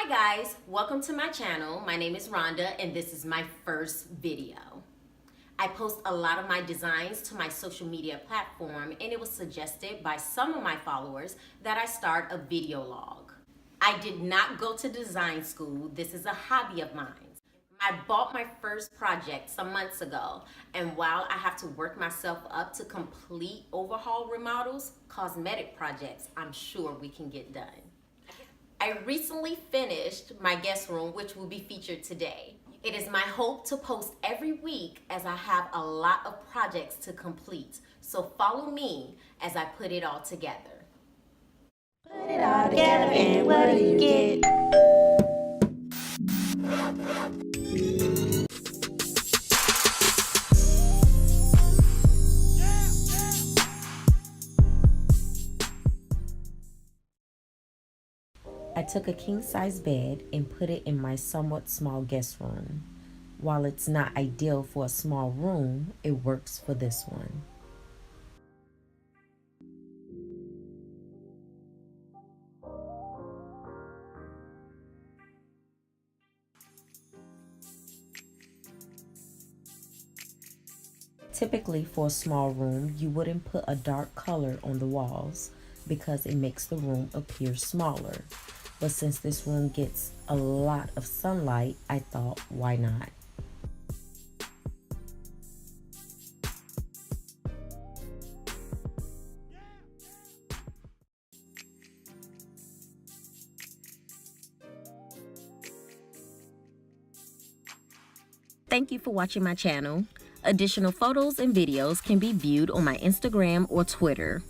Hi guys, welcome to my channel. My name is Rhonda and this is my first video. I post a lot of my designs to my social media platform and it was suggested by some of my followers that I start a video log. I did not go to design school. This is a hobby of mine. I bought my first project some months ago, and while I have to work myself up to complete overhaul remodels, cosmetic projects, I'm sure we can get done. I recently finished my guest room, which will be featured today. It is my hope to post every week as I have a lot of projects to complete. So follow me as I put it all together. Put it all together and what do you get? I took a king-size bed and put it in my somewhat small guest room. While it's not ideal for a small room, it works for this one. Typically for a small room, you wouldn't put a dark color on the walls because it makes the room appear smaller. But since this room gets a lot of sunlight, I thought, why not? Thank you for watching my channel. Additional photos and videos can be viewed on my Instagram or Twitter.